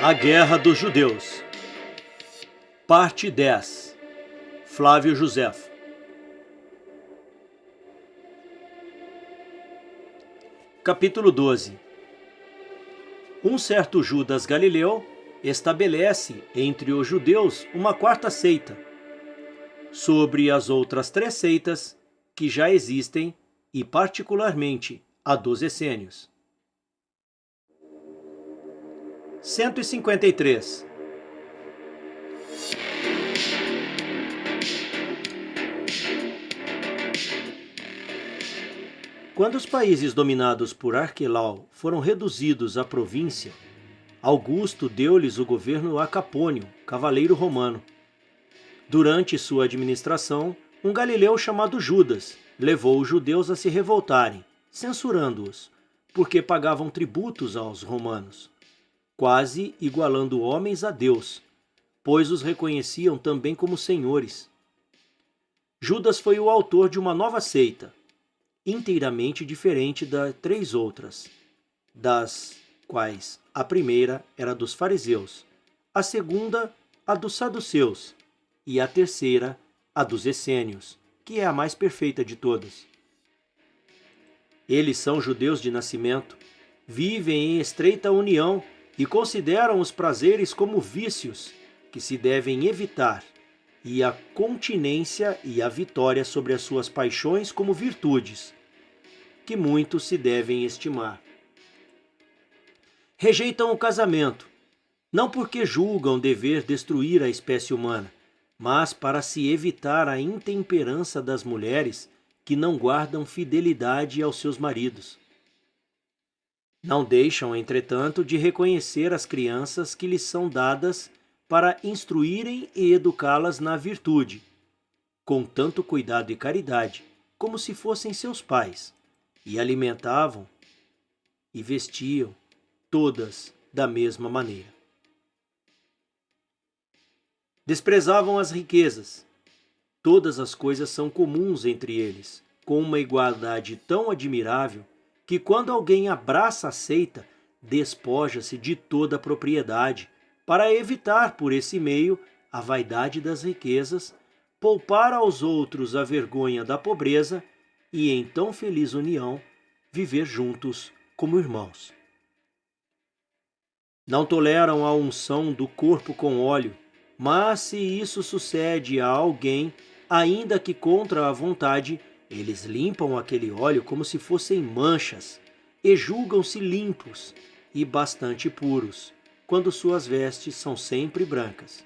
A Guerra dos Judeus. Parte 10. Flávio Josefo. Capítulo 12. Um certo Judas Galileu estabelece entre os judeus uma quarta seita, sobre as outras três seitas que já existem, e particularmente a dos essênios. 153. Quando os países dominados por Arquelau foram reduzidos à província, Augusto deu-lhes o governo a Capônio, cavaleiro romano. Durante sua administração, um galileu chamado Judas levou os judeus a se revoltarem, censurando-os, porque pagavam tributos aos romanos, quase igualando homens a Deus, pois os reconheciam também como senhores. Judas foi o autor de uma nova seita, inteiramente diferente das três outras, das quais a primeira era dos fariseus, a segunda a dos saduceus e a terceira a dos essênios, que é a mais perfeita de todas. Eles são judeus de nascimento, vivem em estreita união e consideram os prazeres como vícios que se devem evitar, e a continência e a vitória sobre as suas paixões como virtudes, que muitos se devem estimar. Rejeitam o casamento, não porque julgam dever destruir a espécie humana, mas para se evitar a intemperança das mulheres que não guardam fidelidade aos seus maridos. Não deixam, entretanto, de reconhecer as crianças que lhes são dadas para instruírem e educá-las na virtude, com tanto cuidado e caridade, como se fossem seus pais, e alimentavam e vestiam todas da mesma maneira. Desprezavam as riquezas. Todas as coisas são comuns entre eles, com uma igualdade tão admirável que quando alguém abraça a seita, despoja-se de toda a propriedade, para evitar por esse meio a vaidade das riquezas, poupar aos outros a vergonha da pobreza e, em tão feliz união, viver juntos como irmãos. Não toleram a unção do corpo com óleo, mas se isso sucede a alguém, ainda que contra a vontade, eles limpam aquele óleo como se fossem manchas, e julgam-se limpos e bastante puros, quando suas vestes são sempre brancas.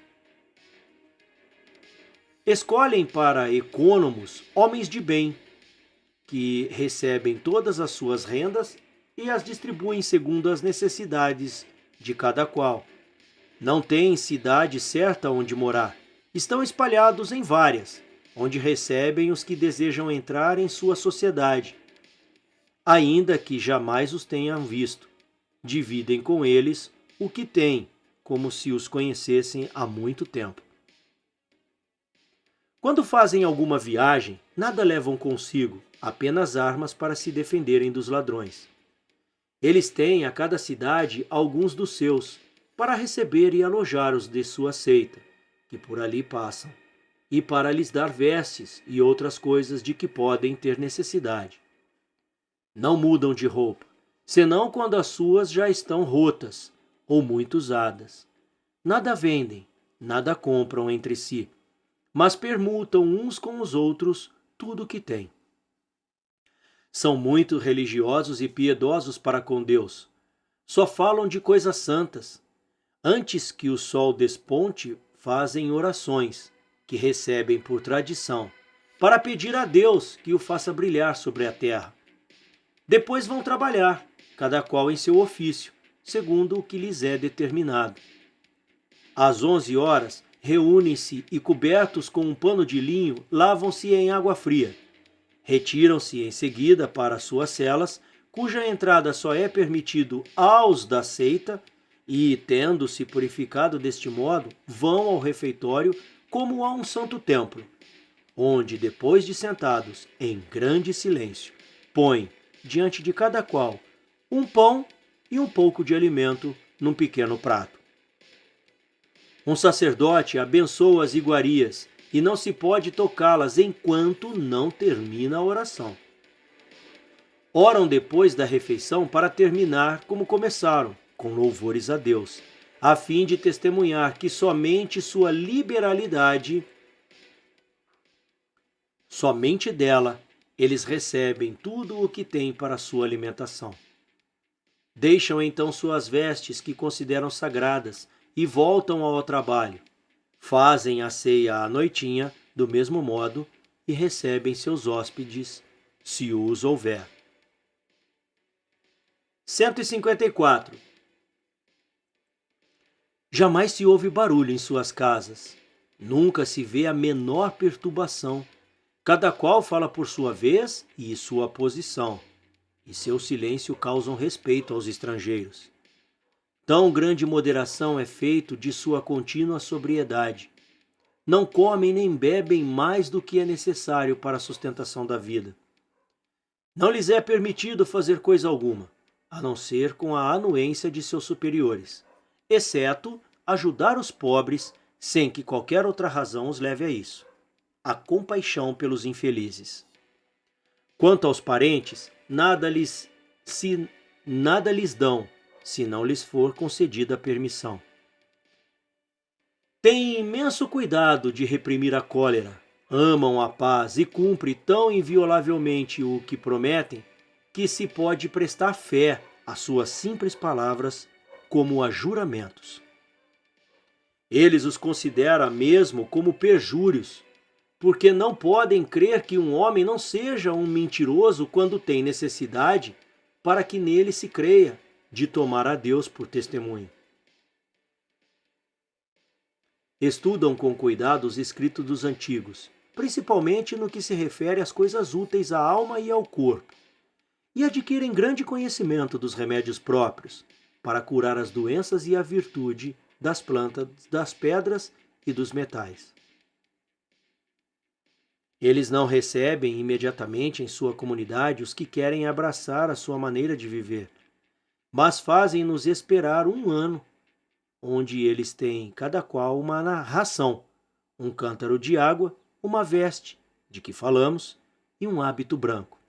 Escolhem para ecônomos homens de bem, que recebem todas as suas rendas e as distribuem segundo as necessidades de cada qual. Não têm cidade certa onde morar, estão espalhados em várias, onde recebem os que desejam entrar em sua sociedade. Ainda que jamais os tenham visto, dividem com eles o que têm, como se os conhecessem há muito tempo. Quando fazem alguma viagem, nada levam consigo, apenas armas para se defenderem dos ladrões. Eles têm a cada cidade alguns dos seus, para receber e alojar os de sua seita, que por ali passam, e para lhes dar vestes e outras coisas de que podem ter necessidade. Não mudam de roupa, senão quando as suas já estão rotas ou muito usadas. Nada vendem, nada compram entre si, mas permutam uns com os outros tudo o que têm. São muito religiosos e piedosos para com Deus. Só falam de coisas santas. Antes que o sol desponte, fazem orações, que recebem por tradição, para pedir a Deus que o faça brilhar sobre a terra. Depois vão trabalhar, cada qual em seu ofício, segundo o que lhes é determinado. Às 11 horas, reúnem-se e, cobertos com um pano de linho, lavam-se em água fria. Retiram-se em seguida para suas celas, cuja entrada só é permitido aos da seita, e, tendo-se purificado deste modo, vão ao refeitório como a um santo templo, onde, depois de sentados em grande silêncio, põem diante de cada qual um pão e um pouco de alimento num pequeno prato. Um sacerdote abençoa as iguarias e não se pode tocá-las enquanto não termina a oração. Oram depois da refeição para terminar como começaram, com louvores a Deus, a fim de testemunhar que somente dela, eles recebem tudo o que têm para sua alimentação. Deixam então suas vestes que consideram sagradas e voltam ao trabalho. Fazem a ceia à noitinha, do mesmo modo, e recebem seus hóspedes, se os houver. 154. Jamais se ouve barulho em suas casas. Nunca se vê a menor perturbação. Cada qual fala por sua vez e sua posição, e seu silêncio causam respeito aos estrangeiros. Tão grande moderação é feito de sua contínua sobriedade. Não comem nem bebem mais do que é necessário para a sustentação da vida. Não lhes é permitido fazer coisa alguma, a não ser com a anuência de seus superiores, exceto ajudar os pobres sem que qualquer outra razão os leve a isso. A compaixão pelos infelizes. Quanto aos parentes, nada lhes dão, se não lhes for concedida a permissão. Têm imenso cuidado de reprimir a cólera, amam a paz e cumprem tão inviolavelmente o que prometem que se pode prestar fé às suas simples palavras como a juramentos. Eles os consideram mesmo como perjúrios, porque não podem crer que um homem não seja um mentiroso quando tem necessidade, para que nele se creia, de tomar a Deus por testemunho. Estudam com cuidado os escritos dos antigos, principalmente no que se refere às coisas úteis à alma e ao corpo, e adquirem grande conhecimento dos remédios próprios, para curar as doenças e a virtude das plantas, das pedras e dos metais. Eles não recebem imediatamente em sua comunidade os que querem abraçar a sua maneira de viver, mas fazem-nos esperar um ano, onde eles têm cada qual uma ração, um cântaro de água, uma veste, de que falamos, e um hábito branco.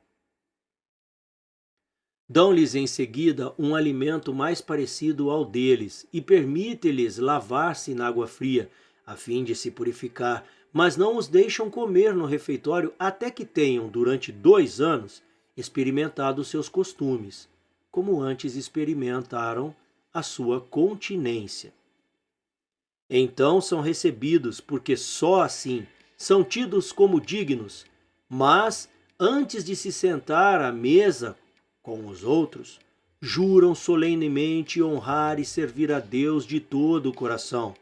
Dão-lhes em seguida um alimento mais parecido ao deles e permite-lhes lavar-se na água fria, a fim de se purificar, mas não os deixam comer no refeitório até que tenham, durante 2 anos, experimentado seus costumes, como antes experimentaram a sua continência. Então são recebidos, porque só assim são tidos como dignos, mas, antes de se sentar à mesa com os outros, juram solenemente honrar e servir a Deus de todo o coração,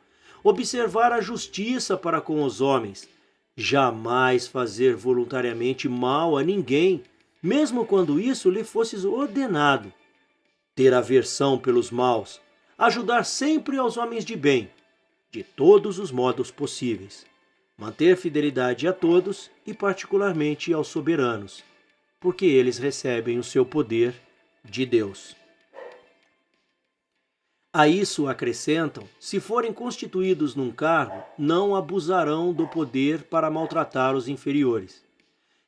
observar a justiça para com os homens, jamais fazer voluntariamente mal a ninguém, mesmo quando isso lhe fosse ordenado, ter aversão pelos maus, ajudar sempre aos homens de bem, de todos os modos possíveis, manter fidelidade a todos e particularmente aos soberanos, porque eles recebem o seu poder de Deus. A isso acrescentam, se forem constituídos num cargo, não abusarão do poder para maltratar os inferiores,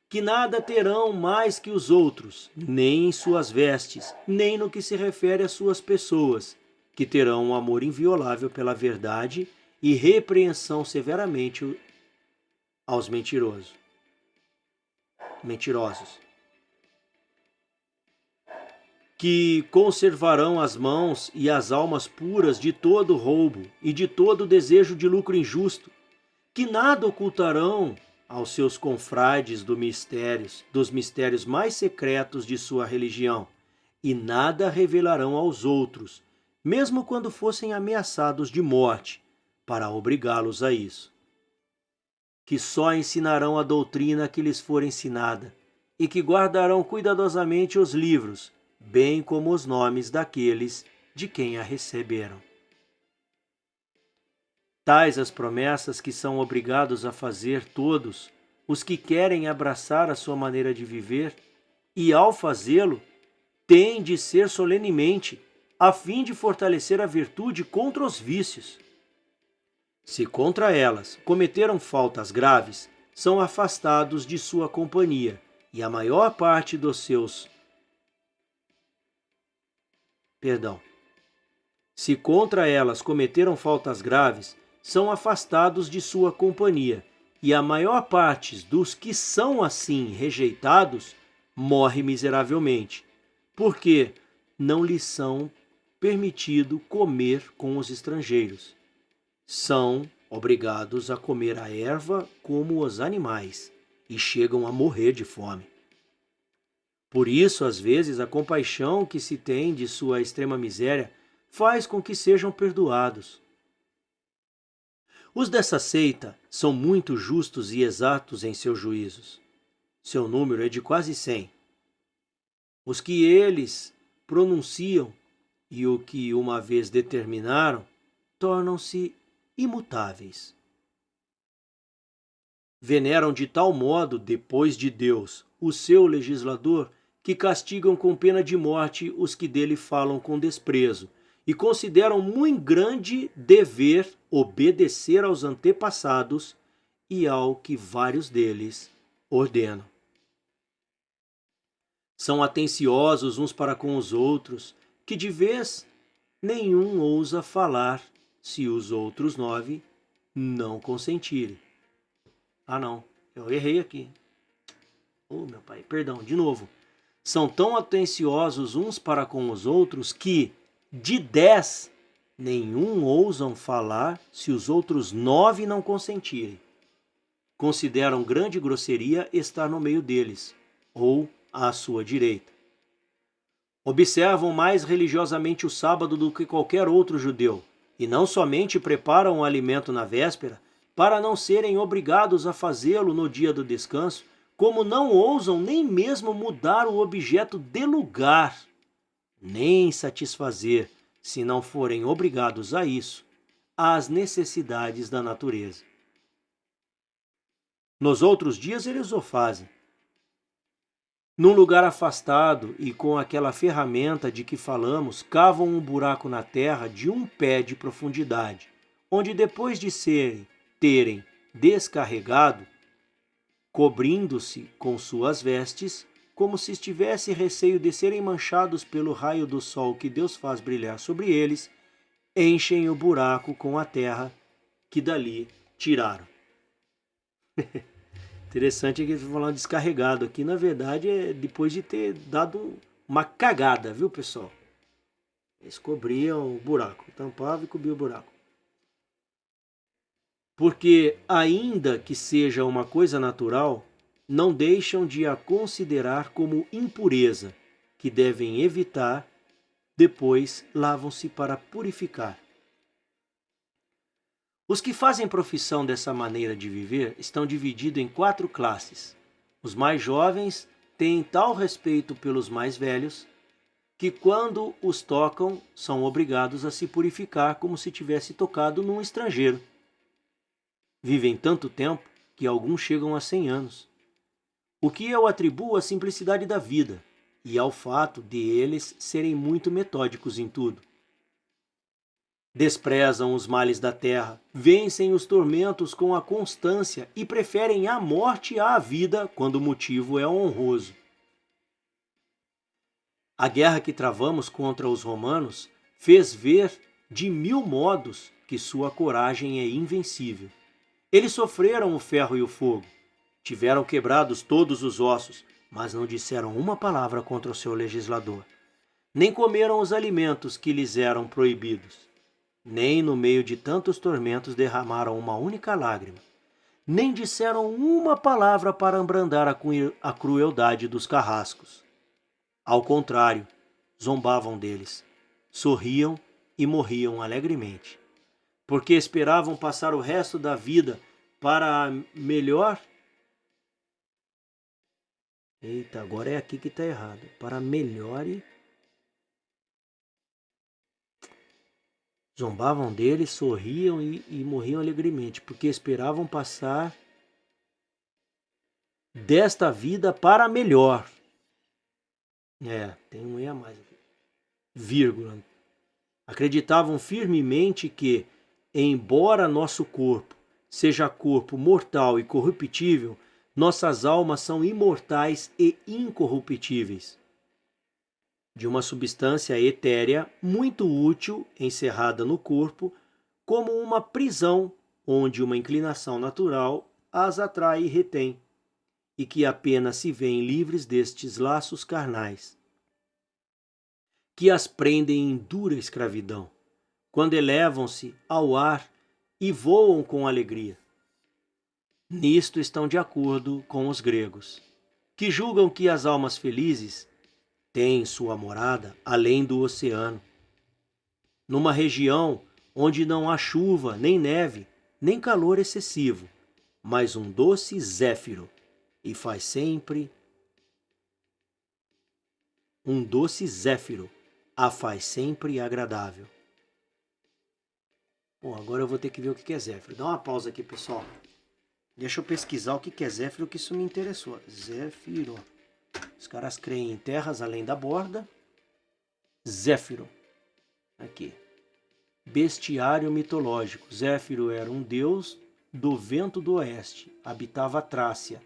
que nada terão mais que os outros, nem em suas vestes, nem no que se refere às suas pessoas, que terão um amor inviolável pela verdade e repreensão severamente aos mentirosos. Que conservarão as mãos e as almas puras de todo roubo e de todo desejo de lucro injusto, que nada ocultarão aos seus confrades dos mistérios mais secretos de sua religião, e nada revelarão aos outros, mesmo quando fossem ameaçados de morte, para obrigá-los a isso. Que só ensinarão a doutrina que lhes for ensinada, e que guardarão cuidadosamente os livros, bem como os nomes daqueles de quem a receberam. Tais as promessas que são obrigados a fazer todos os que querem abraçar a sua maneira de viver, e ao fazê-lo, têm de ser solenemente, a fim de fortalecer a virtude contra os vícios. Se contra elas cometeram faltas graves, são afastados de sua companhia, e a maior parte dos seus... Perdão. Se contra elas cometeram faltas graves, são afastados de sua companhia, e a maior parte dos que são assim rejeitados morre miseravelmente, porque não lhes são permitido comer com os estrangeiros. São obrigados a comer a erva como os animais e chegam a morrer de fome. Por isso, às vezes, a compaixão que se tem de sua extrema miséria faz com que sejam perdoados. Os dessa seita são muito justos e exatos em seus juízos. Seu número é de quase 100. Os que eles pronunciam e o que uma vez determinaram tornam-se imutáveis. Veneram de tal modo, depois de Deus, o seu legislador, que castigam com pena de morte os que dele falam com desprezo, e consideram muito grande dever obedecer aos antepassados e ao que vários deles ordenam. São atenciosos uns para com os outros, que de vez nenhum ousa falar, se os outros 9 não consentirem. Ah não, eu errei aqui. Oh meu pai, perdão, de novo. São tão atenciosos uns para com os outros que, de 10, nenhum ousam falar se os outros 9 não consentirem. Consideram grande grosseria estar no meio deles, ou à sua direita. Observam mais religiosamente o sábado do que qualquer outro judeu, e não somente preparam o alimento na véspera, para não serem obrigados a fazê-lo no dia do descanso, como não ousam nem mesmo mudar o objeto de lugar, nem satisfazer, se não forem obrigados a isso, as necessidades da natureza. Nos outros dias eles o fazem. Num lugar afastado e com aquela ferramenta de que falamos, cavam um buraco na terra de 1 pé de profundidade, onde depois de terem descarregado, cobrindo-se com suas vestes, como se estivesse receio de serem manchados pelo raio do sol que Deus faz brilhar sobre eles, enchem o buraco com a terra que dali tiraram. Interessante que eles vão falar descarregado aqui, na verdade é depois de ter dado uma cagada, viu pessoal? Eles cobriam o buraco, tampavam e cobriam o buraco. Porque, ainda que seja uma coisa natural, não deixam de a considerar como impureza, que devem evitar, depois lavam-se para purificar. Os que fazem profissão dessa maneira de viver estão divididos em 4 classes. Os mais jovens têm tal respeito pelos mais velhos, que quando os tocam, são obrigados a se purificar como se tivesse tocado num estrangeiro. Vivem tanto tempo que alguns chegam a 100 anos. O que eu atribuo à simplicidade da vida e ao fato de eles serem muito metódicos em tudo. Desprezam os males da terra, vencem os tormentos com a constância e preferem a morte à vida quando o motivo é honroso. A guerra que travamos contra os romanos fez ver de 1000 modos que sua coragem é invencível. Eles sofreram o ferro e o fogo, tiveram quebrados todos os ossos, mas não disseram uma palavra contra o seu legislador. Nem comeram os alimentos que lhes eram proibidos. Nem no meio de tantos tormentos derramaram uma única lágrima. Nem disseram uma palavra para abrandar a crueldade dos carrascos. Ao contrário, zombavam deles, sorriam e morriam alegremente, porque esperavam passar o resto da vida para melhor... Eita, agora é aqui que está errado. Para melhore... Zombavam dele, sorriam e morriam alegremente, porque esperavam passar desta vida para melhor. Tem um E a mais aqui. Vírgula. Acreditavam firmemente que, Embora nosso corpo seja corpo mortal e corruptível, nossas almas são imortais e incorruptíveis, de uma substância etérea muito útil encerrada no corpo, como uma prisão onde uma inclinação natural as atrai e retém, e que apenas se veem livres destes laços carnais, que as prendem em dura escravidão, quando elevam-se ao ar e voam com alegria. Nisto estão de acordo com os gregos, que julgam que as almas felizes têm sua morada além do oceano, numa região onde não há chuva, nem neve, nem calor excessivo, mas um doce zéfiro, e faz sempre um doce zéfiro, a faz sempre agradável. Bom, agora eu vou ter que ver o que é zéfiro. Dá uma pausa aqui, pessoal. Deixa eu pesquisar o que é zéfiro, que isso me interessou. Zéfiro. Os caras creem em terras além da borda. Zéfiro. Aqui. Bestiário mitológico. Zéfiro era um deus do vento do oeste. Habitava a Trácia.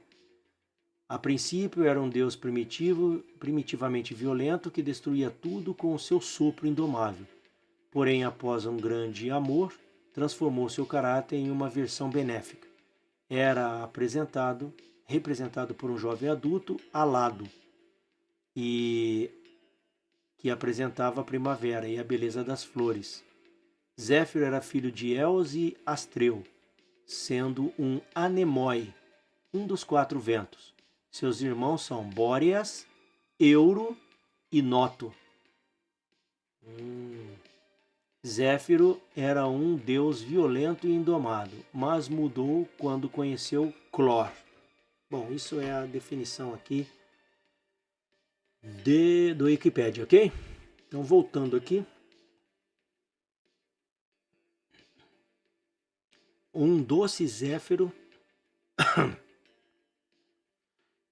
A princípio era um deus primitivamente violento que destruía tudo com o seu sopro indomável. Porém, após um grande amor, transformou seu caráter em uma versão benéfica. Era representado por um jovem adulto alado, e que apresentava a primavera e a beleza das flores. Zéfiro era filho de Eos e Astreu, sendo um anemói, um dos 4 ventos. Seus irmãos são Bóreas, Euro e Noto. Zéfiro era um deus violento e indomado, mas mudou quando conheceu Clor. Bom, isso é a definição aqui do Wikipedia, ok? Então, voltando aqui. Um doce zéfiro.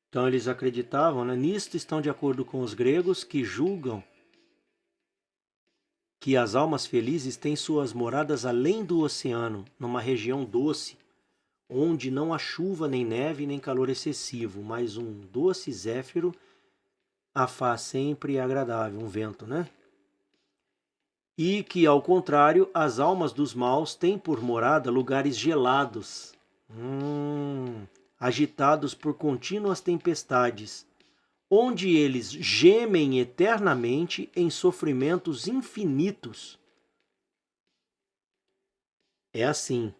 Então, eles acreditavam, né? Nisto estão de acordo com os gregos, que julgam que as almas felizes têm suas moradas além do oceano, numa região doce, onde não há chuva, nem neve, nem calor excessivo, mas um doce zéfiro a faz sempre agradável, um vento, né? E que, ao contrário, as almas dos maus têm por morada lugares gelados, agitados por contínuas tempestades, onde eles gemem eternamente em sofrimentos infinitos. É assim,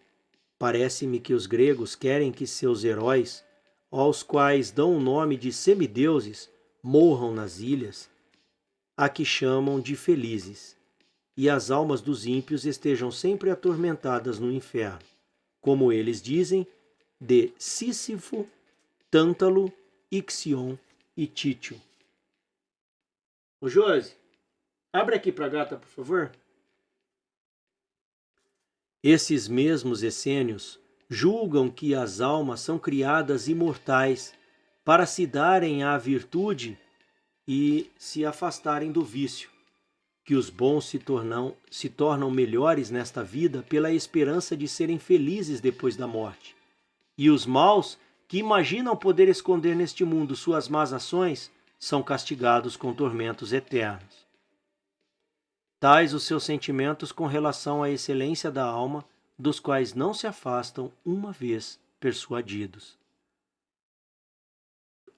parece-me que os gregos querem que seus heróis, aos quais dão o nome de semideuses, morram nas ilhas, a que chamam de felizes, e as almas dos ímpios estejam sempre atormentadas no inferno, como eles dizem, de Sísifo, Tântalo, Ixion e Títio. Ô Josi, abre aqui pra gata, por favor. Esses mesmos essênios julgam que as almas são criadas imortais para se darem à virtude e se afastarem do vício, que os bons se tornam melhores nesta vida pela esperança de serem felizes depois da morte, e os maus, que imaginam poder esconder neste mundo suas más ações, são castigados com tormentos eternos. Tais os seus sentimentos com relação à excelência da alma, dos quais não se afastam uma vez persuadidos.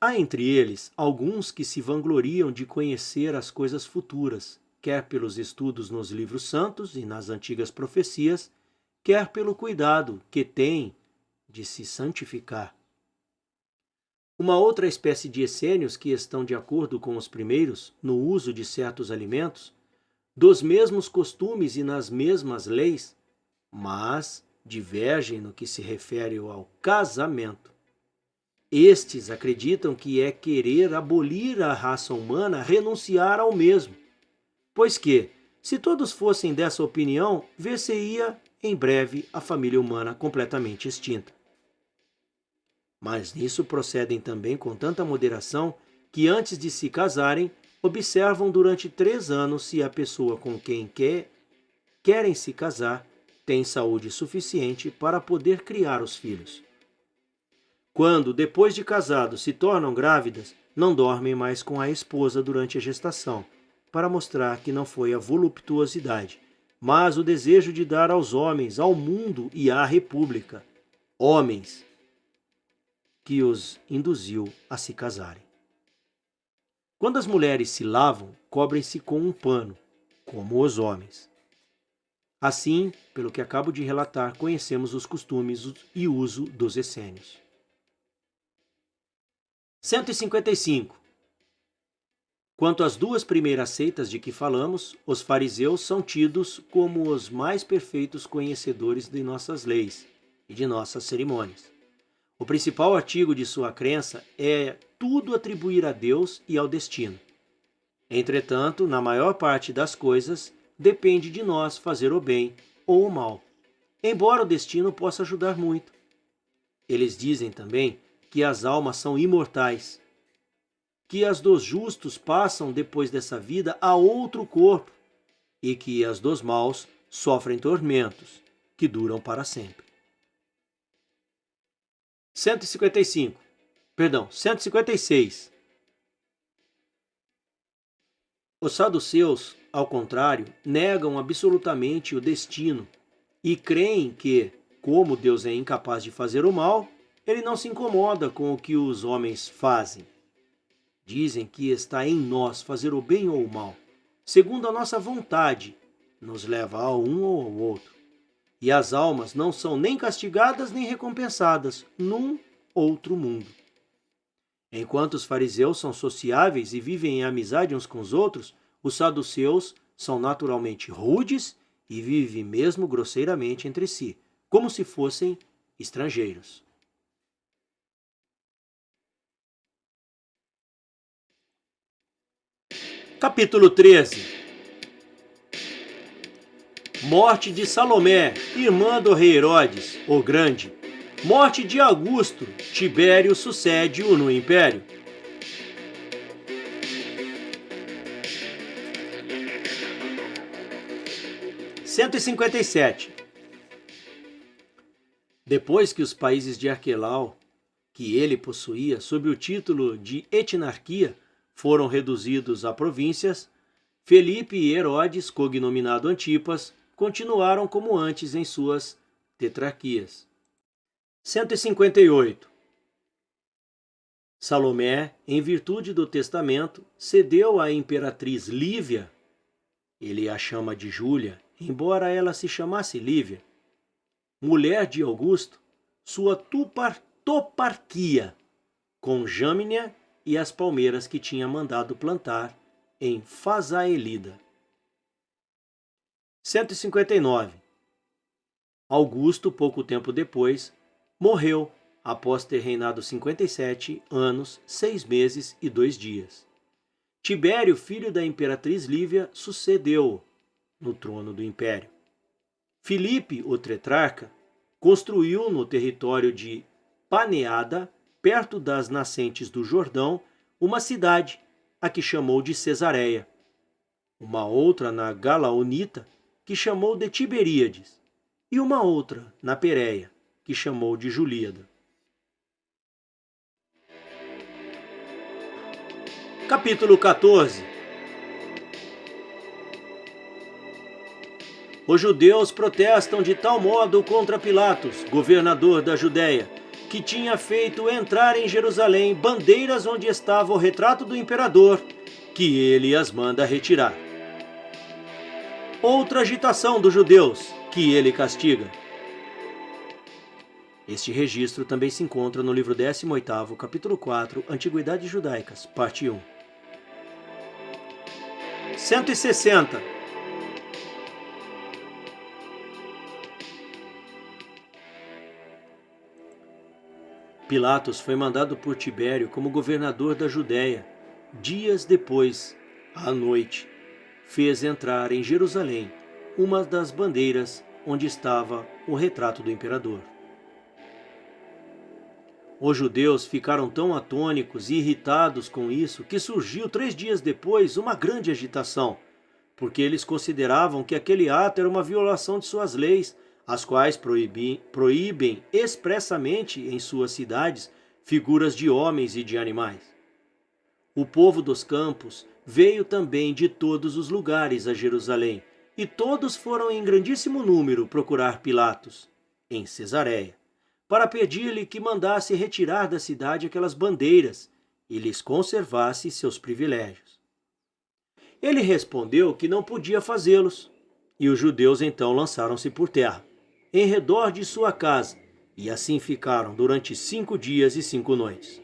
Há entre eles alguns que se vangloriam de conhecer as coisas futuras, quer pelos estudos nos livros santos e nas antigas profecias, quer pelo cuidado que têm de se santificar. Uma outra espécie de essênios que estão de acordo com os primeiros no uso de certos alimentos, dos mesmos costumes e nas mesmas leis, mas divergem no que se refere ao casamento. Estes acreditam que é querer abolir a raça humana renunciar ao mesmo, pois que, se todos fossem dessa opinião, ver-se-ia em breve a família humana completamente extinta. Mas nisso procedem também com tanta moderação que antes de se casarem, observam durante 3 anos se a pessoa com quem querem se casar têm saúde suficiente para poder criar os filhos. Quando, depois de casados, se tornam grávidas, não dormem mais com a esposa durante a gestação, para mostrar que não foi a voluptuosidade, mas o desejo de dar aos homens, ao mundo e à república, homens, que os induziu a se casarem. Quando as mulheres se lavam, cobrem-se com um pano, como os homens. Assim, pelo que acabo de relatar, conhecemos os costumes e uso dos essênios. 155. Quanto às duas primeiras seitas de que falamos, os fariseus são tidos como os mais perfeitos conhecedores de nossas leis e de nossas cerimônias. O principal artigo de sua crença é tudo atribuir a Deus e ao destino. Entretanto, na maior parte das coisas, depende de nós fazer o bem ou o mal, embora o destino possa ajudar muito. Eles dizem também que as almas são imortais, que as dos justos passam depois dessa vida a outro corpo e que as dos maus sofrem tormentos que duram para sempre. 156. Os saduceus, ao contrário, negam absolutamente o destino e creem que, como Deus é incapaz de fazer o mal, ele não se incomoda com o que os homens fazem. Dizem que está em nós fazer o bem ou o mal, segundo a nossa vontade, nos leva a um ou ao outro. E as almas não são nem castigadas nem recompensadas num outro mundo. Enquanto os fariseus são sociáveis e vivem em amizade uns com os outros, os saduceus são naturalmente rudes e vivem mesmo grosseiramente entre si, como se fossem estrangeiros. Capítulo 13. Morte de Salomé, irmã do rei Herodes, o Grande. Morte de Augusto, Tibério sucede-o no império. – 157. Depois que os países de Arquelau, que ele possuía sob o título de etnarquia, foram reduzidos a províncias, Felipe e Herodes, cognominado Antipas, continuaram como antes em suas tetrarquias. 158. Salomé, em virtude do testamento, cedeu à imperatriz Lívia, ele a chama de Júlia, embora ela se chamasse Lívia, mulher de Augusto, sua toparquia, com Jâmnia e as palmeiras que tinha mandado plantar em Fazaelida. 159. Augusto, pouco tempo depois, morreu, após ter reinado 57 anos, 6 meses e 2 dias. Tibério, filho da imperatriz Lívia, sucedeu-o no trono do império. Filipe, o tetrarca, construiu no território de Paneada, perto das nascentes do Jordão, uma cidade, a que chamou de Cesareia, uma outra na Galaunita, que chamou de Tiberíades, e uma outra na Pérea, que chamou de Julíada. Capítulo 14. Os judeus protestam de tal modo contra Pilatos, governador da Judéia, que tinha feito entrar em Jerusalém bandeiras onde estava o retrato do imperador, que ele as manda retirar. Outra agitação dos judeus, que ele castiga. Este registro também se encontra no livro 18º, capítulo 4, Antiguidades Judaicas, parte 1. 160. Pilatos foi mandado por Tibério como governador da Judéia. Dias depois, à noite, fez entrar em Jerusalém uma das bandeiras onde estava o retrato do imperador. Os judeus ficaram tão atônicos e irritados com isso que surgiu 3 dias depois uma grande agitação, porque eles consideravam que aquele ato era uma violação de suas leis, as quais proíbem expressamente em suas cidades figuras de homens e de animais. O povo dos campos veio também de todos os lugares a Jerusalém, e todos foram em grandíssimo número procurar Pilatos, em Cesareia, para pedir-lhe que mandasse retirar da cidade aquelas bandeiras e lhes conservasse seus privilégios. Ele respondeu que não podia fazê-los, e os judeus então lançaram-se por terra, em redor de sua casa, e assim ficaram durante 5 dias e 5 noites.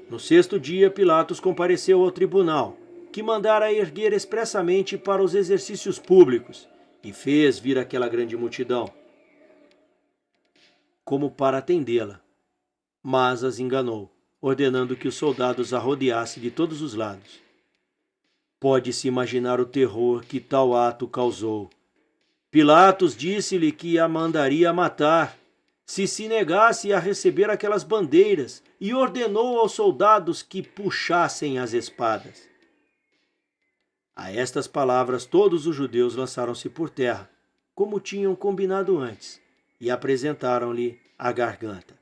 No 6º dia, Pilatos compareceu ao tribunal, que mandara erguer expressamente para os exercícios públicos, e fez vir aquela grande multidão, como para atendê-la, mas as enganou, ordenando que os soldados a rodeassem de todos os lados. Pode-se imaginar o terror que tal ato causou. Pilatos disse-lhe que a mandaria matar, se negasse a receber aquelas bandeiras, e ordenou aos soldados que puxassem as espadas. A estas palavras todos os judeus lançaram-se por terra, como tinham combinado antes, e apresentaram-lhe a garganta,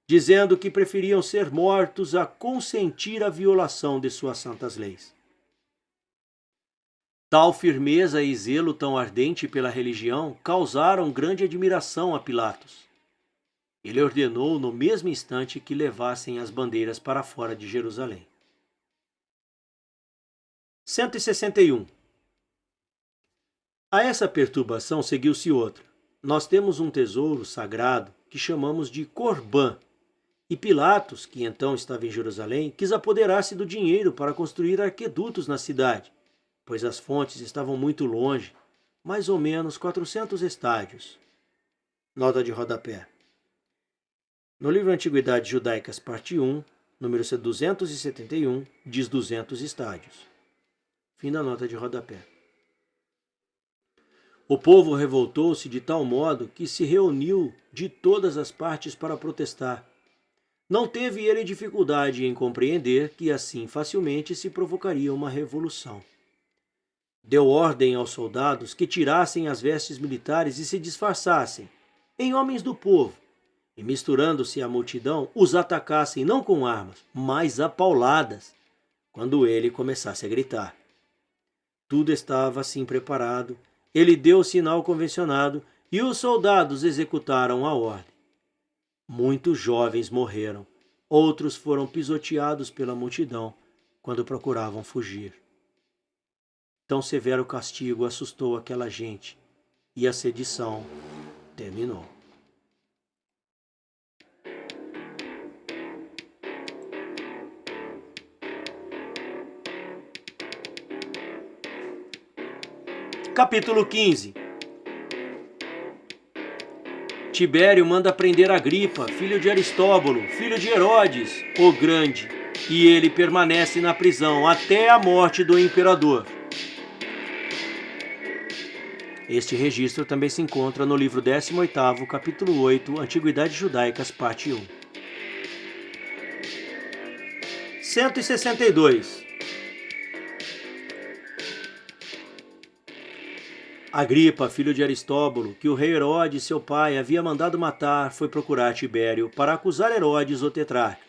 dizendo que preferiam ser mortos a consentir a violação de suas santas leis. Tal firmeza e zelo tão ardente pela religião causaram grande admiração a Pilatos. Ele ordenou no mesmo instante que levassem as bandeiras para fora de Jerusalém. 161. A essa perturbação seguiu-se outra. Nós temos um tesouro sagrado que chamamos de Corbã, e Pilatos, que então estava em Jerusalém, quis apoderar-se do dinheiro para construir arquedutos na cidade, pois as fontes estavam muito longe, mais ou menos 400 estádios. Nota de rodapé. No livro Antiguidades Judaicas, parte 1, número 271, diz 200 estádios. Fim da nota de rodapé. O povo revoltou-se de tal modo que se reuniu de todas as partes para protestar. Não teve ele dificuldade em compreender que assim facilmente se provocaria uma revolução. Deu ordem aos soldados que tirassem as vestes militares e se disfarçassem em homens do povo, e misturando-se à multidão, os atacassem não com armas, mas a pauladas, quando ele começasse a gritar. Tudo estava assim preparado, ele deu o sinal convencionado e os soldados executaram a ordem. Muitos jovens morreram, outros foram pisoteados pela multidão quando procuravam fugir. Tão severo castigo assustou aquela gente, e a sedição terminou. Capítulo 15. Tibério manda prender Agripa, filho de Aristóbulo, filho de Herodes, o Grande, e ele permanece na prisão até a morte do imperador. Este registro também se encontra no livro 18º, capítulo 8, Antiguidades Judaicas, parte 1. 162. Agripa, filho de Aristóbulo, que o rei Herodes, seu pai, havia mandado matar, foi procurar Tibério para acusar Herodes, o tetrarca.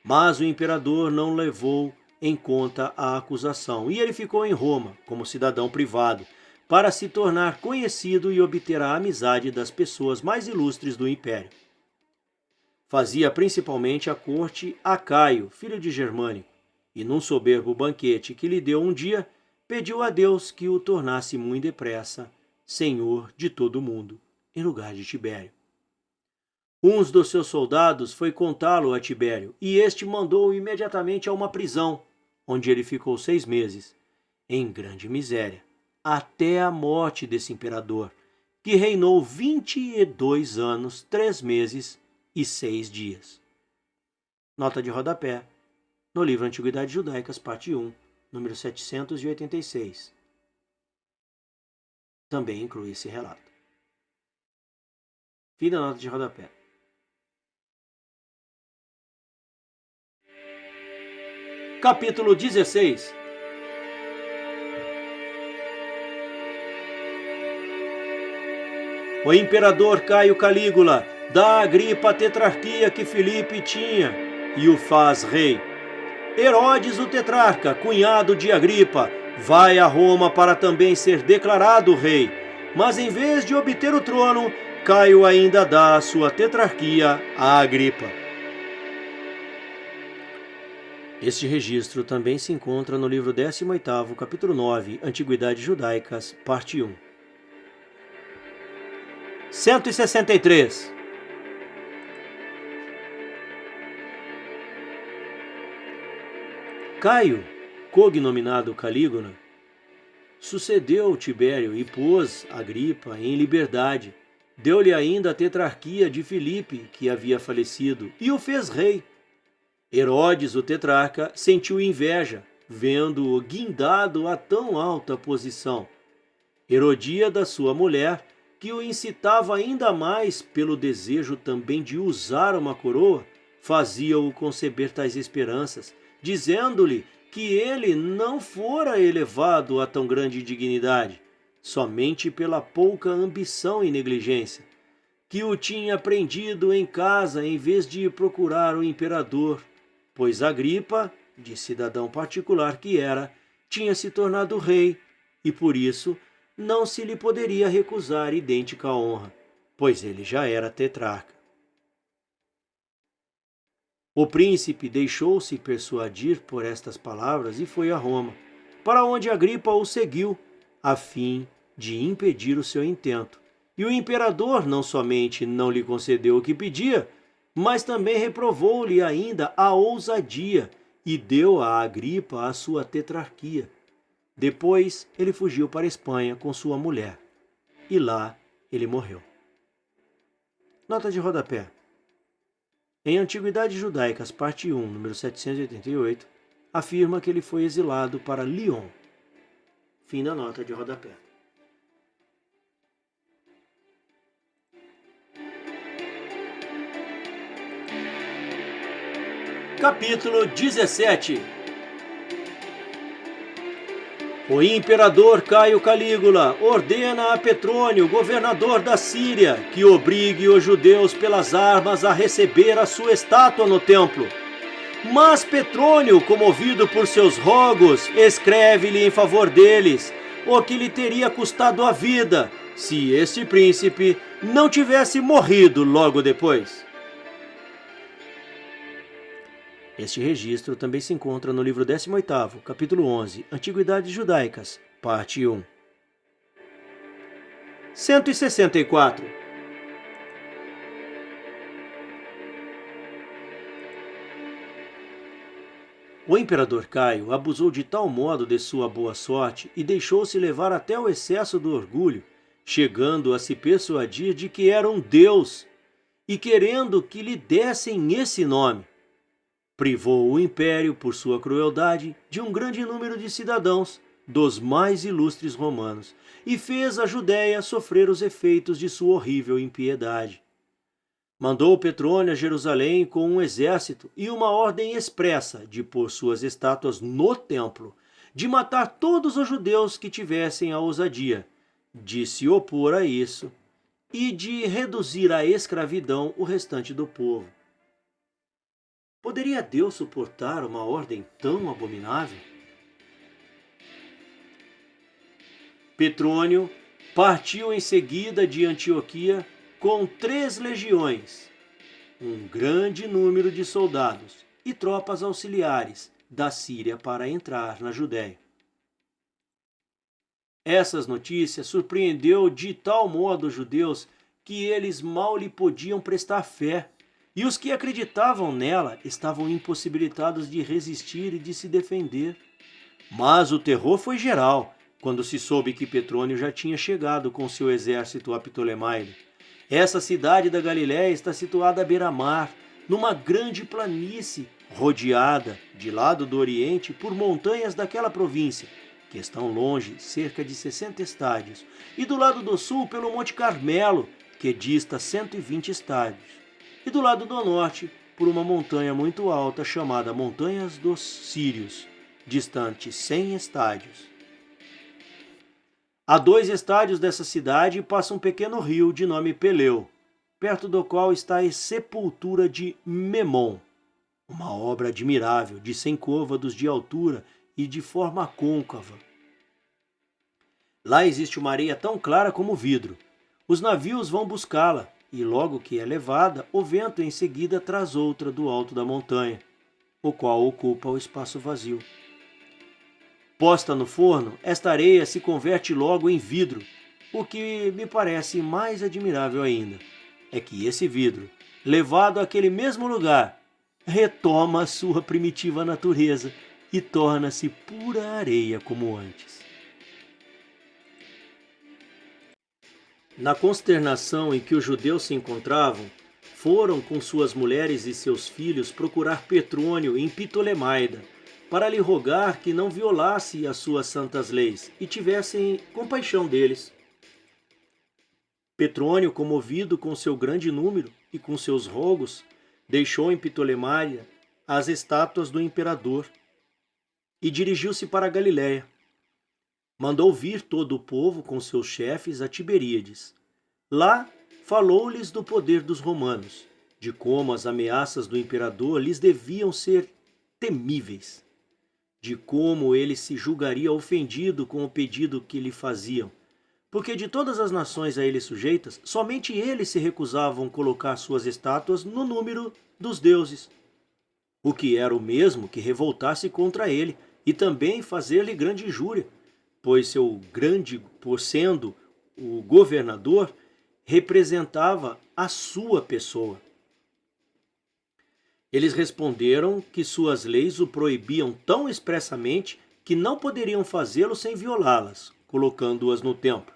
Mas o imperador não levou em conta a acusação, e ele ficou em Roma, como cidadão privado, para se tornar conhecido e obter a amizade das pessoas mais ilustres do império. Fazia principalmente a corte a Caio, filho de Germânico, e num soberbo banquete que lhe deu um dia, pediu a Deus que o tornasse muito depressa senhor de todo o mundo, em lugar de Tibério. Um dos seus soldados foi contá-lo a Tibério, e este mandou-o imediatamente a uma prisão, onde ele ficou 6 meses, em grande miséria, até a morte desse imperador, que reinou 22 anos, 3 meses e 6 dias. Nota de rodapé, no livro Antiguidades Judaicas, parte 1, número 786. Também inclui esse relato. Fim da nota de rodapé. Capítulo 16. O imperador Caio Calígula dá a Agripa a tetrarquia que Filipe tinha e o faz rei. Herodes, o tetrarca, cunhado de Agripa, vai a Roma para também ser declarado rei, mas em vez de obter o trono, Caio ainda dá a sua tetrarquia a Agripa. Este registro também se encontra no livro 18º, capítulo 9, Antiguidades Judaicas, parte 1. 163. Caio, cognominado Calígula, sucedeu Tibério e pôs Agripa em liberdade. Deu-lhe ainda a tetrarquia de Filipe, que havia falecido, e o fez rei. Herodes, o tetrarca, sentiu inveja, vendo-o guindado a tão alta posição. Herodíada, sua mulher, que o incitava ainda mais pelo desejo também de usar uma coroa, fazia-o conceber tais esperanças, dizendo-lhe que ele não fora elevado a tão grande dignidade, somente pela pouca ambição e negligência, que o tinha prendido em casa em vez de procurar o imperador, pois Agripa, de cidadão particular que era, tinha se tornado rei, e por isso não se lhe poderia recusar idêntica honra, pois ele já era tetrarca. O príncipe deixou-se persuadir por estas palavras e foi a Roma, para onde Agripa o seguiu, a fim de impedir o seu intento. E o imperador não somente não lhe concedeu o que pedia, mas também reprovou-lhe ainda a ousadia e deu a Agripa a sua tetrarquia. Depois ele fugiu para a Espanha com sua mulher, e lá ele morreu. Nota de rodapé. Em Antiguidades Judaicas, parte 1, número 788, afirma que ele foi exilado para Lyon. Fim da nota de rodapé. Capítulo 17. O imperador Caio Calígula ordena a Petrônio, governador da Síria, que obrigue os judeus pelas armas a receber a sua estátua no templo. Mas Petrônio, comovido por seus rogos, escreve-lhe em favor deles, o que lhe teria custado a vida, se este príncipe não tivesse morrido logo depois. Este registro também se encontra no livro 18º, capítulo 11, Antiguidades Judaicas, parte 1. 164. O imperador Caio abusou de tal modo de sua boa sorte e deixou-se levar até o excesso do orgulho, chegando a se persuadir de que era um deus e querendo que lhe dessem esse nome. Privou o império, por sua crueldade, de um grande número de cidadãos, dos mais ilustres romanos, e fez a Judéia sofrer os efeitos de sua horrível impiedade. Mandou Petrônio a Jerusalém com um exército e uma ordem expressa de pôr suas estátuas no templo, de matar todos os judeus que tivessem a ousadia, de se opor a isso e de reduzir à escravidão o restante do povo. Poderia Deus suportar uma ordem tão abominável? Petrônio partiu em seguida de Antioquia com 3 legiões, um grande número de soldados e tropas auxiliares da Síria para entrar na Judéia. Essas notícias surpreendeu de tal modo os judeus que eles mal lhe podiam prestar fé, e os que acreditavam nela estavam impossibilitados de resistir e de se defender. Mas o terror foi geral quando se soube que Petrônio já tinha chegado com seu exército a Ptolemaida. Essa cidade da Galiléia está situada à beira-mar, numa grande planície, rodeada, de lado do oriente, por montanhas daquela província, que estão longe, cerca de 60 estádios, e do lado do sul pelo Monte Carmelo, que dista 120 estádios, e do lado do norte por uma montanha muito alta chamada Montanhas dos Sírios, distante 100 estádios. A 2 estádios dessa cidade passa um pequeno rio de nome Peleu, perto do qual está a sepultura de Memnon, uma obra admirável de 100 côvados de altura e de forma côncava. Lá existe uma areia tão clara como vidro. Os navios vão buscá-la, e logo que é levada, o vento em seguida traz outra do alto da montanha, o qual ocupa o espaço vazio. Posta no forno, esta areia se converte logo em vidro. O que me parece mais admirável ainda é que esse vidro, levado àquele mesmo lugar, retoma a sua primitiva natureza e torna-se pura areia como antes. Na consternação em que os judeus se encontravam, foram com suas mulheres e seus filhos procurar Petrônio em Ptolemaida, para lhe rogar que não violasse as suas santas leis e tivessem compaixão deles. Petrônio, comovido com seu grande número e com seus rogos, deixou em Ptolemaida as estátuas do imperador e dirigiu-se para a Galiléia. Mandou vir todo o povo com seus chefes a Tiberíades. Lá falou-lhes do poder dos romanos, de como as ameaças do imperador lhes deviam ser temíveis, de como ele se julgaria ofendido com o pedido que lhe faziam, porque de todas as nações a ele sujeitas, somente eles se recusavam colocar suas estátuas no número dos deuses, o que era o mesmo que revoltar-se contra ele e também fazer-lhe grande injúria, pois por sendo o governador, representava a sua pessoa. Eles responderam que suas leis o proibiam tão expressamente que não poderiam fazê-lo sem violá-las, colocando-as no templo,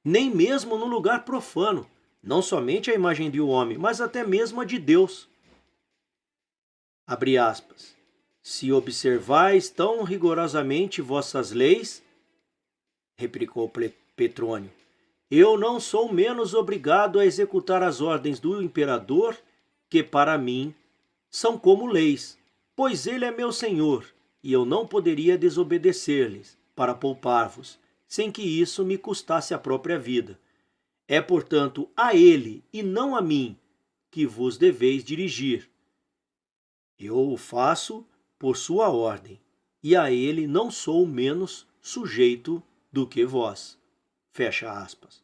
nem mesmo no lugar profano, não somente a imagem de um homem, mas até mesmo a de Deus. Abre aspas. Se observais tão rigorosamente vossas leis, replicou Petrônio, eu não sou menos obrigado a executar as ordens do imperador, que para mim são como leis, pois ele é meu senhor, e eu não poderia desobedecer-lhes, para poupar-vos, sem que isso me custasse a própria vida. É, portanto, a ele, e não a mim, que vos deveis dirigir. Eu o faço por sua ordem, e a ele não sou menos sujeito do que vós. Fecha aspas.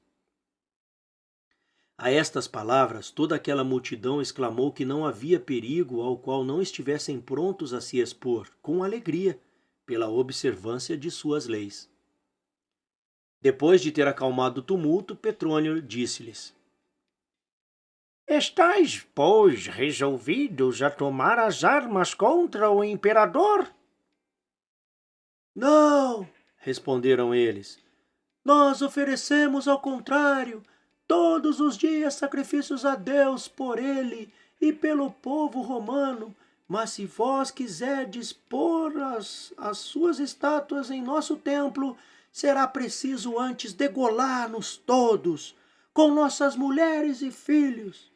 A estas palavras, toda aquela multidão exclamou que não havia perigo ao qual não estivessem prontos a se expor, com alegria, pela observância de suas leis. Depois de ter acalmado o tumulto, Petrônio disse-lhes: Estais, pois, resolvidos a tomar as armas contra o imperador? Não, responderam eles. Nós oferecemos, ao contrário, todos os dias sacrifícios a Deus por ele e pelo povo romano. Mas se vós quiserdes pôr as suas estátuas em nosso templo, será preciso antes degolar-nos todos, com nossas mulheres e filhos.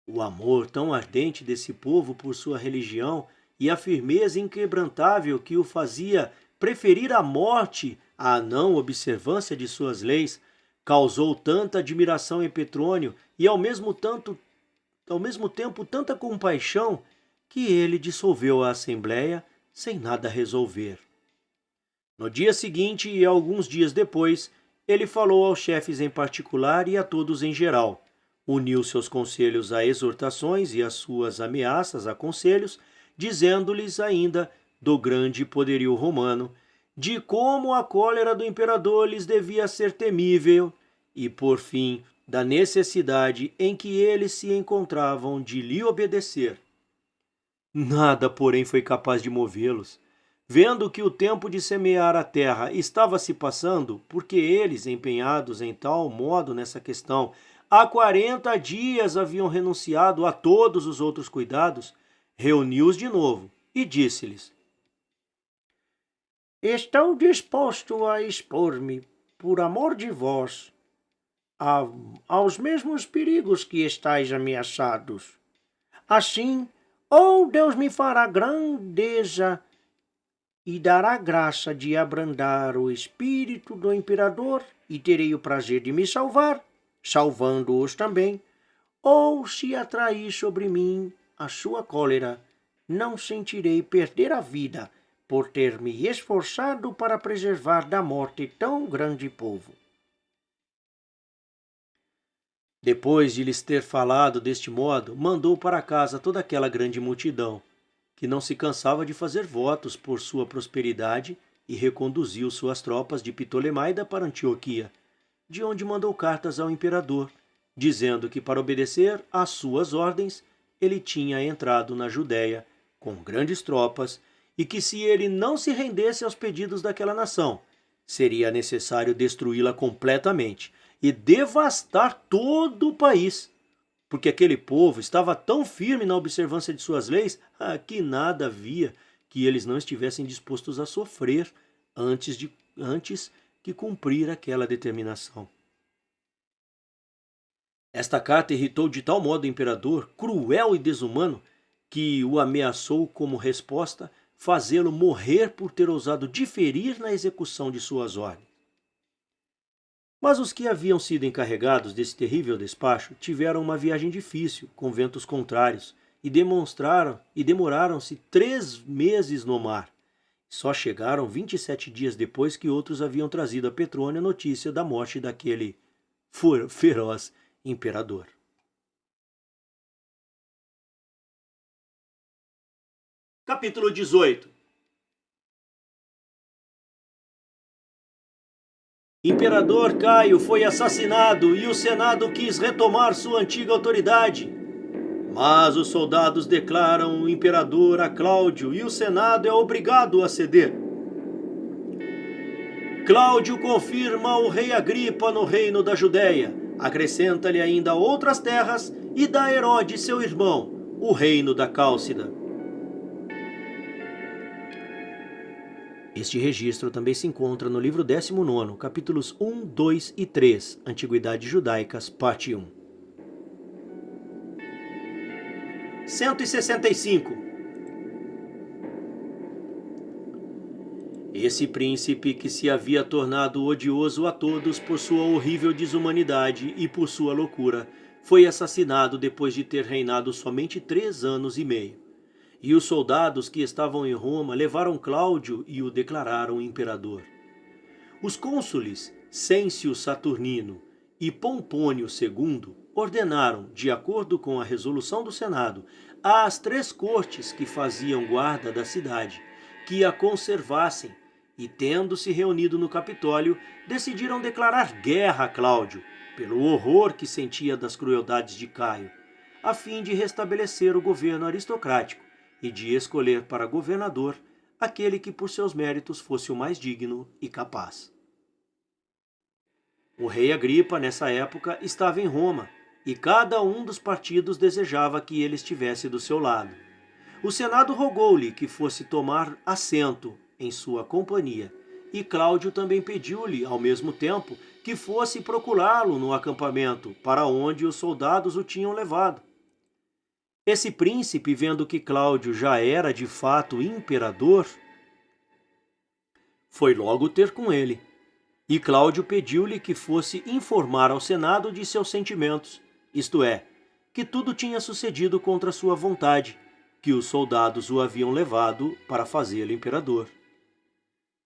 O amor tão ardente desse povo por sua religião e a firmeza inquebrantável que o fazia preferir a morte à não observância de suas leis causou tanta admiração em Petrônio e ao mesmo tempo tanta compaixão que ele dissolveu a assembleia sem nada resolver. No dia seguinte e alguns dias depois, ele falou aos chefes em particular e a todos em geral. Uniu seus conselhos a exortações e as suas ameaças a conselhos, dizendo-lhes ainda do grande poderio romano, de como a cólera do imperador lhes devia ser temível e, por fim, da necessidade em que eles se encontravam de lhe obedecer. Nada, porém, foi capaz de movê-los. Vendo que o tempo de semear a terra estava se passando, porque eles, empenhados em tal modo nessa questão, há 40 dias haviam renunciado a todos os outros cuidados, reuniu-os de novo e disse-lhes: Estou disposto a expor-me, por amor de vós, aos mesmos perigos que estáis ameaçados. Assim, ou Deus me fará grandeza e dará graça de abrandar o espírito do imperador, e terei o prazer de me salvar, salvando-os também. Ou se atrair sobre mim a sua cólera, não sentirei perder a vida por ter me esforçado para preservar da morte tão grande povo. Depois de lhes ter falado deste modo, mandou para casa toda aquela grande multidão, que não se cansava de fazer votos por sua prosperidade, e reconduziu suas tropas de Ptolemaida para Antioquia, de onde mandou cartas ao imperador, dizendo que para obedecer às suas ordens, ele tinha entrado na Judéia com grandes tropas, e que se ele não se rendesse aos pedidos daquela nação, seria necessário destruí-la completamente e devastar todo o país, porque aquele povo estava tão firme na observância de suas leis que nada havia que eles não estivessem dispostos a sofrer antes que cumprir aquela determinação. Esta carta irritou de tal modo o imperador, cruel e desumano, que o ameaçou como resposta fazê-lo morrer por ter ousado diferir na execução de suas ordens. Mas os que haviam sido encarregados desse terrível despacho tiveram uma viagem difícil, com ventos contrários, e demoraram-se 3 meses no mar. Só chegaram 27 dias depois que outros haviam trazido a Petrônio a notícia da morte daquele feroz imperador. Capítulo 18. Imperador Caio foi assassinado e o Senado quis retomar sua antiga autoridade. Mas os soldados declaram o imperador a Cláudio e o Senado é obrigado a ceder. Cláudio confirma o rei Agripa no reino da Judéia, acrescenta-lhe ainda outras terras e dá a Herodes, seu irmão, o reino da Cálcida. Este registro também se encontra no livro 19, capítulos 1, 2 e 3, Antiguidades Judaicas, parte 1. 165. Esse príncipe que se havia tornado odioso a todos por sua horrível desumanidade e por sua loucura, foi assassinado depois de ter reinado somente 3 anos e meio. E os soldados que estavam em Roma levaram Cláudio e o declararam imperador. Os cônsules Cêncio Saturnino e Pompônio II ordenaram, de acordo com a resolução do Senado, às 3 cortes que faziam guarda da cidade, que a conservassem, e tendo-se reunido no Capitólio, decidiram declarar guerra a Cláudio, pelo horror que sentia das crueldades de Caio, a fim de restabelecer o governo aristocrático e de escolher para governador aquele que por seus méritos fosse o mais digno e capaz. O rei Agripa, nessa época, estava em Roma, e cada um dos partidos desejava que ele estivesse do seu lado. O Senado rogou-lhe que fosse tomar assento em sua companhia, e Cláudio também pediu-lhe, ao mesmo tempo, que fosse procurá-lo no acampamento, para onde os soldados o tinham levado. Esse príncipe, vendo que Cláudio já era de fato imperador, foi logo ter com ele. E Cláudio pediu-lhe que fosse informar ao Senado de seus sentimentos, isto é, que tudo tinha sucedido contra sua vontade, que os soldados o haviam levado para fazê-lo imperador.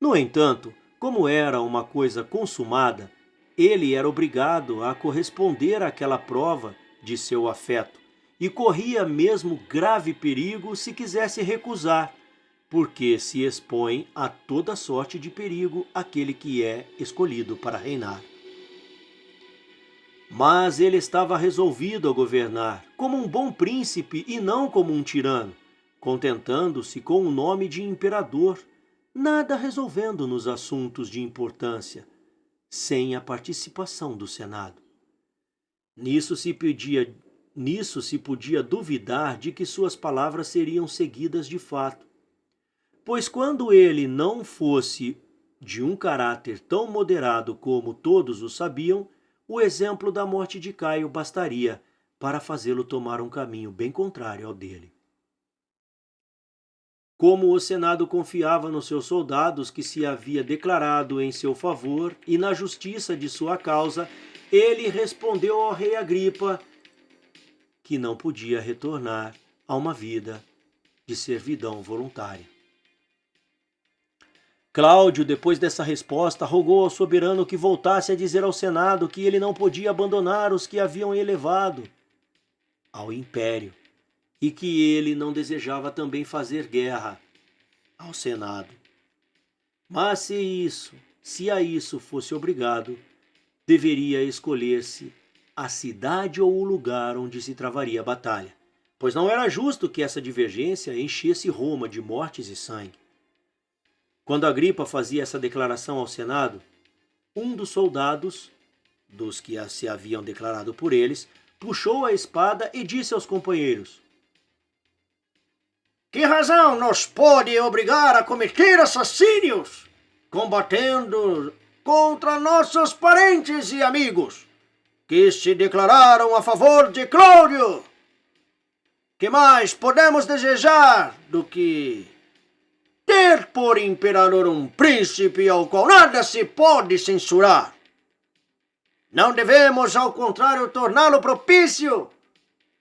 No entanto, como era uma coisa consumada, ele era obrigado a corresponder àquela prova de seu afeto, e corria mesmo grave perigo se quisesse recusar, porque se expõe a toda sorte de perigo aquele que é escolhido para reinar. Mas ele estava resolvido a governar, como um bom príncipe e não como um tirano, contentando-se com o nome de imperador, nada resolvendo nos assuntos de importância, sem a participação do Senado. Nisso se podia duvidar de que suas palavras seriam seguidas de fato. Pois quando ele não fosse de um caráter tão moderado como todos o sabiam, o exemplo da morte de Caio bastaria para fazê-lo tomar um caminho bem contrário ao dele. Como o Senado confiava nos seus soldados que se havia declarado em seu favor e na justiça de sua causa, ele respondeu ao rei Agripa que não podia retornar a uma vida de servidão voluntária. Cláudio, depois dessa resposta, rogou ao soberano que voltasse a dizer ao Senado que ele não podia abandonar os que haviam elevado ao império e que ele não desejava também fazer guerra ao Senado. Mas se a isso fosse obrigado, deveria escolher-se a cidade ou o lugar onde se travaria a batalha, pois não era justo que essa divergência enchesse Roma de mortes e sangue. Quando Agripa fazia essa declaração ao Senado, um dos soldados, dos que se haviam declarado por eles, puxou a espada e disse aos companheiros: Que razão nos pode obrigar a cometer assassínios, combatendo contra nossos parentes e amigos, que se declararam a favor de Cláudio? Que mais podemos desejar do que ter por imperador um príncipe ao qual nada se pode censurar? Não devemos, ao contrário, torná-lo propício,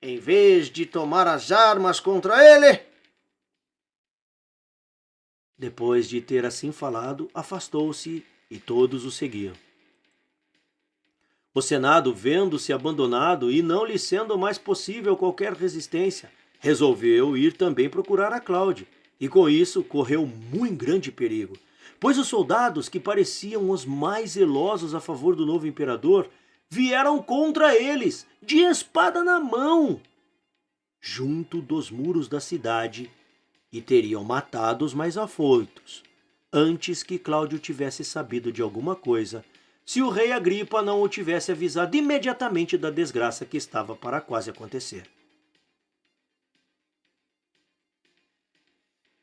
em vez de tomar as armas contra ele? Depois de ter assim falado, afastou-se e todos o seguiam. O Senado, vendo-se abandonado e não lhe sendo mais possível qualquer resistência, resolveu ir também procurar a Cláudio, e com isso correu muito grande perigo, pois os soldados, que pareciam os mais zelosos a favor do novo imperador, vieram contra eles, de espada na mão, junto dos muros da cidade, e teriam matado os mais afoitos, antes que Cláudio tivesse sabido de alguma coisa, se o rei Agripa não o tivesse avisado imediatamente da desgraça que estava para quase acontecer.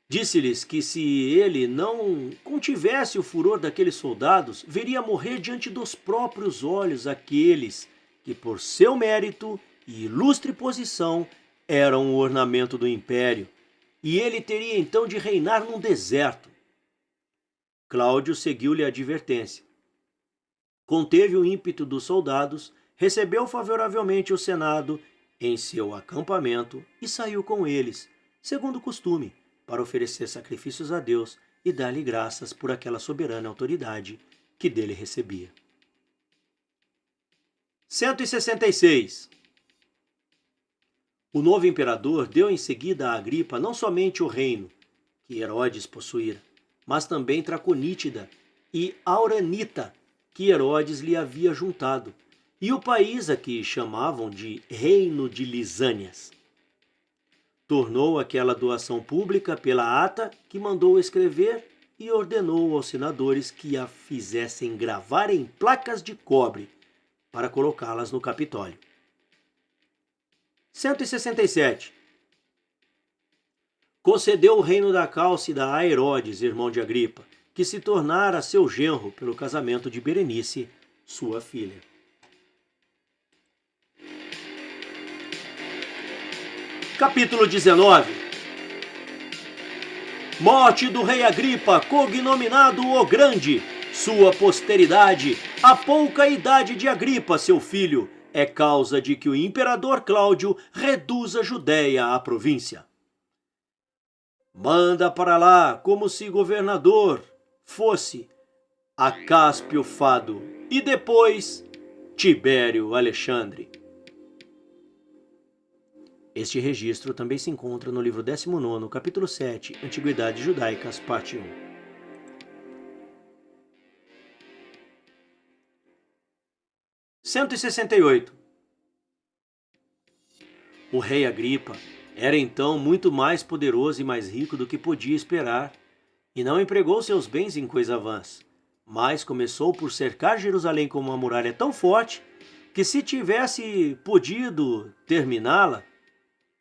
Disse-lhes que se ele não contivesse o furor daqueles soldados, veria morrer diante dos próprios olhos aqueles que, por seu mérito e ilustre posição, eram o ornamento do império, e ele teria então de reinar num deserto. Cláudio seguiu-lhe a advertência. Conteve o ímpeto dos soldados, recebeu favoravelmente o Senado em seu acampamento e saiu com eles, segundo o costume, para oferecer sacrifícios a Deus e dar-lhe graças por aquela soberana autoridade que dele recebia. 166. O novo imperador deu em seguida a Agripa não somente o reino que Herodes possuíra, mas também Traconítida e Auranita, que Herodes lhe havia juntado, e o país a que chamavam de Reino de Lisânias. Tornou aquela doação pública pela ata que mandou escrever e ordenou aos senadores que a fizessem gravar em placas de cobre para colocá-las no Capitólio. 167. Concedeu o reino da Cálcida a Herodes, irmão de Agripa, que se tornara seu genro pelo casamento de Berenice, sua filha. Capítulo 19. Morte do rei Agripa, cognominado o Grande. Sua posteridade, a pouca idade de Agripa, seu filho, é causa de que o imperador Cláudio reduza a Judéia à província. Manda para lá, como se governador fosse Acáspio Fado e depois Tibério Alexandre. Este registro também se encontra no livro 19, capítulo 7, Antiguidades Judaicas, parte 1. (168) O rei Agripa era então muito mais poderoso e mais rico do que podia esperar, e não empregou seus bens em coisa vãs, mas começou por cercar Jerusalém com uma muralha tão forte que, se tivesse podido terminá-la,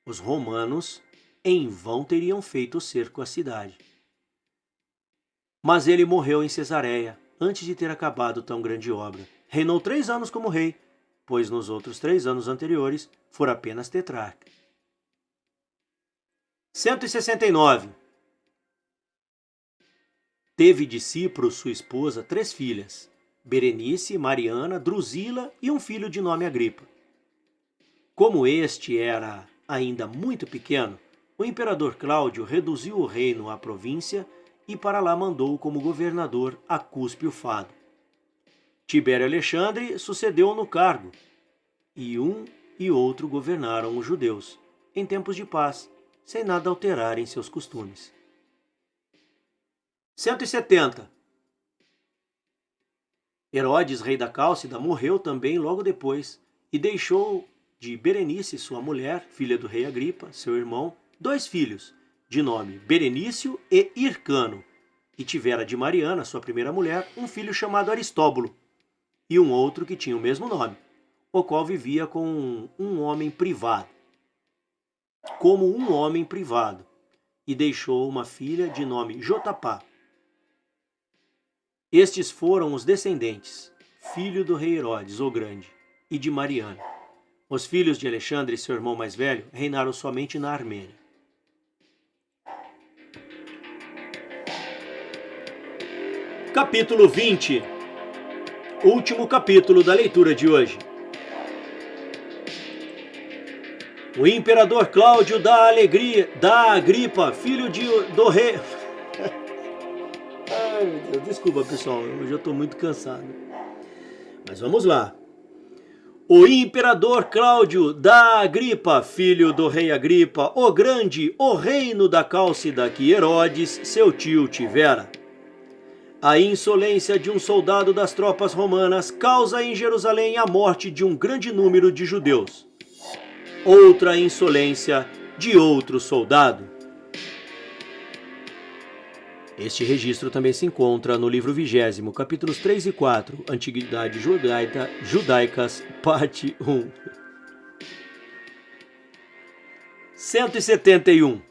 os romanos em vão teriam feito o cerco à cidade. Mas ele morreu em Cesareia, antes de ter acabado tão grande obra. Reinou 3 anos como rei, pois nos outros 3 anos anteriores fora apenas tetrarca. 169. Teve de Cipro, sua esposa, 3 filhas, Berenice, Mariana, Drusila e um filho de nome Agripa. Como este era ainda muito pequeno, o imperador Cláudio reduziu o reino à província e para lá mandou como governador a Cúspio Fado. Tibério Alexandre sucedeu no cargo, e um e outro governaram os judeus, em tempos de paz, sem nada alterar em seus costumes. 170. Herodes, rei da Cálcida, morreu também logo depois, e deixou de Berenice, sua mulher, filha do rei Agripa, seu irmão, 2 filhos, de nome Berenício e Hircano, e tivera de Mariana, sua primeira mulher, um filho chamado Aristóbulo, e um outro que tinha o mesmo nome, o qual vivia com um homem privado, e deixou uma filha de nome Jotapá. Estes foram os descendentes, filho do rei Herodes, o Grande, e de Mariana. Os filhos de Alexandre, seu irmão mais velho, reinaram somente na Armênia. Capítulo 20. Último capítulo da leitura de hoje. O imperador Cláudio dá Agripa, filho do rei... Ai, meu Deus, desculpa, pessoal, hoje eu estou muito cansado. Mas vamos lá. O imperador Cláudio dá a Agripa, filho do rei Agripa, o Grande, o reino da Cálcida que Herodes, seu tio, tivera. A insolência de um soldado das tropas romanas causa em Jerusalém a morte de um grande número de judeus. Outra insolência de outro soldado. Este registro também se encontra no livro 20, capítulos 3 e 4, Antiguidade Judaicas, parte 1. 171.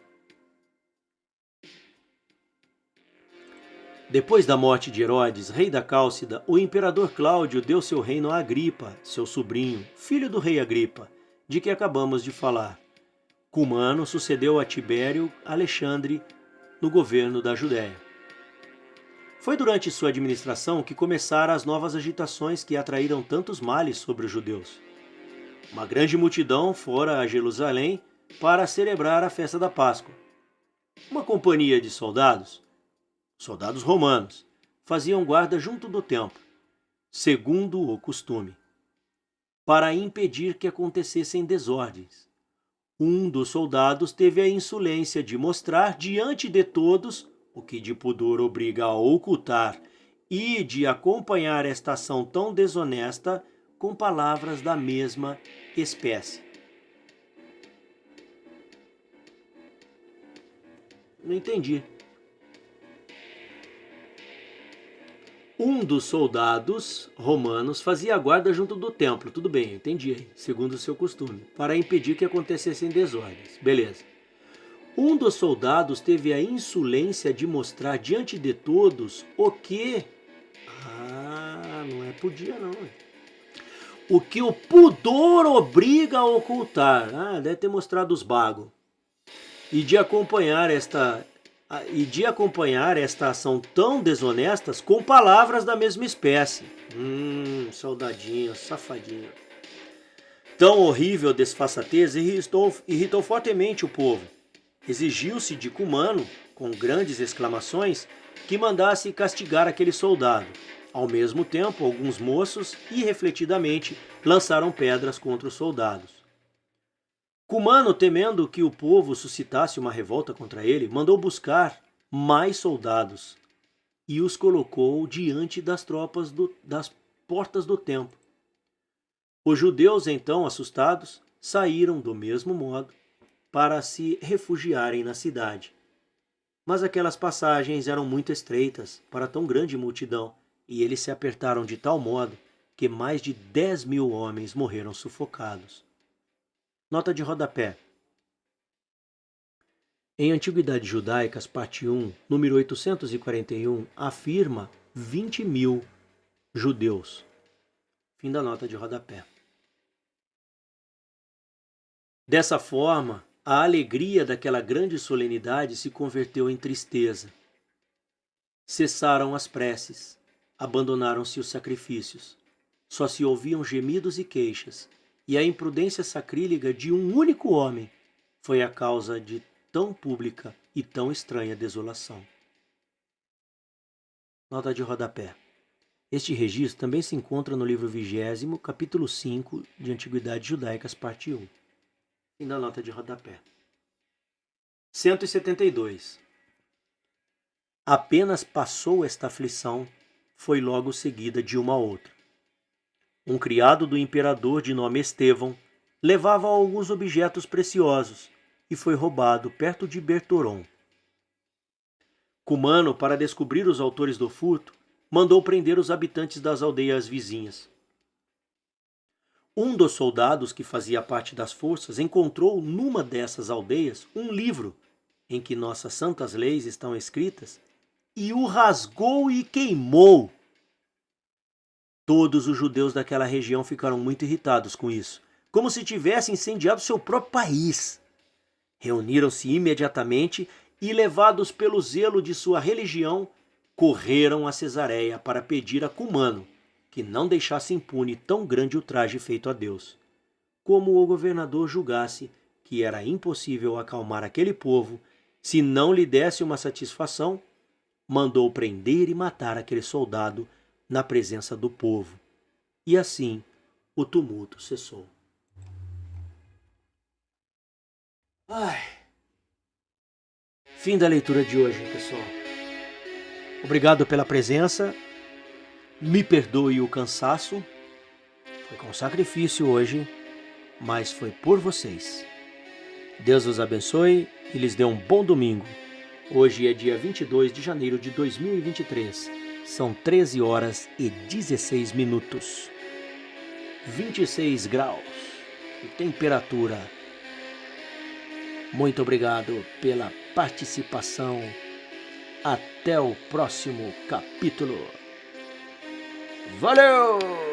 Depois da morte de Herodes, rei da Cálcida, o imperador Cláudio deu seu reino a Agripa, seu sobrinho, filho do rei Agripa, de que acabamos de falar. Cumano sucedeu a Tibério Alexandre no governo da Judéia. Foi durante sua administração que começaram as novas agitações que atraíram tantos males sobre os judeus. Uma grande multidão fora a Jerusalém para celebrar a festa da Páscoa. Uma companhia de soldados romanos, faziam guarda junto do templo, segundo o costume, para impedir que acontecessem desordens. Um dos soldados teve a insolência de mostrar diante de todos o que de pudor obriga a ocultar e de acompanhar esta ação tão desonesta com palavras da mesma espécie. Não entendi. Um dos soldados romanos fazia guarda junto do templo, tudo bem, entendi, segundo o seu costume, para impedir que acontecessem desordens, beleza. Um dos soldados teve a insolência de mostrar diante de todos o que... não podia não. O que o pudor obriga a ocultar. Deve ter mostrado os bagos. E de acompanhar esta ação tão desonestas com palavras da mesma espécie. Soldadinho, safadinho. Tão horrível desfaçatez irritou fortemente o povo. Exigiu-se de Cumano, com grandes exclamações, que mandasse castigar aquele soldado. Ao mesmo tempo, alguns moços, irrefletidamente, lançaram pedras contra os soldados. Cumano, temendo que o povo suscitasse uma revolta contra ele, mandou buscar mais soldados e os colocou diante das tropas das portas do templo. Os judeus, então, assustados, saíram do mesmo modo para se refugiarem na cidade. Mas aquelas passagens eram muito estreitas para tão grande multidão, e eles se apertaram de tal modo que mais de 10.000 homens morreram sufocados. Nota de rodapé. Em Antiguidades Judaicas, parte 1, número 841, afirma 20.000 judeus. Fim da nota de rodapé. Dessa forma, a alegria daquela grande solenidade se converteu em tristeza. Cessaram as preces, abandonaram-se os sacrifícios. Só se ouviam gemidos e queixas, e a imprudência sacrílega de um único homem foi a causa de tão pública e tão estranha desolação. Nota de rodapé. Este registro também se encontra no livro 20º, capítulo 5 de Antiguidades Judaicas, parte 1. Fim da nota de rodapé. 172. Apenas passou esta aflição, foi logo seguida de uma outra. Um criado do imperador de nome Estevão levava alguns objetos preciosos e foi roubado perto de Bertoron. Cumano, para descobrir os autores do furto, mandou prender os habitantes das aldeias vizinhas. Um dos soldados que fazia parte das forças encontrou numa dessas aldeias um livro em que nossas santas leis estão escritas e o rasgou e queimou. Todos os judeus daquela região ficaram muito irritados com isso, como se tivessem incendiado seu próprio país. Reuniram-se imediatamente e, levados pelo zelo de sua religião, correram a Cesareia para pedir a Cumano que não deixasse impune tão grande ultraje feito a Deus. Como o governador julgasse que era impossível acalmar aquele povo se não lhe desse uma satisfação, mandou prender e matar aquele soldado na presença do povo. E assim o tumulto cessou. Fim da leitura de hoje, pessoal. Obrigado pela presença. Me perdoe o cansaço. Foi com sacrifício hoje, mas foi por vocês. Deus os abençoe e lhes dê um bom domingo. Hoje é dia 22 de janeiro de 2023. São 13 horas e 16 minutos. 26 graus de temperatura. Muito obrigado pela participação. Até o próximo capítulo. Valeu!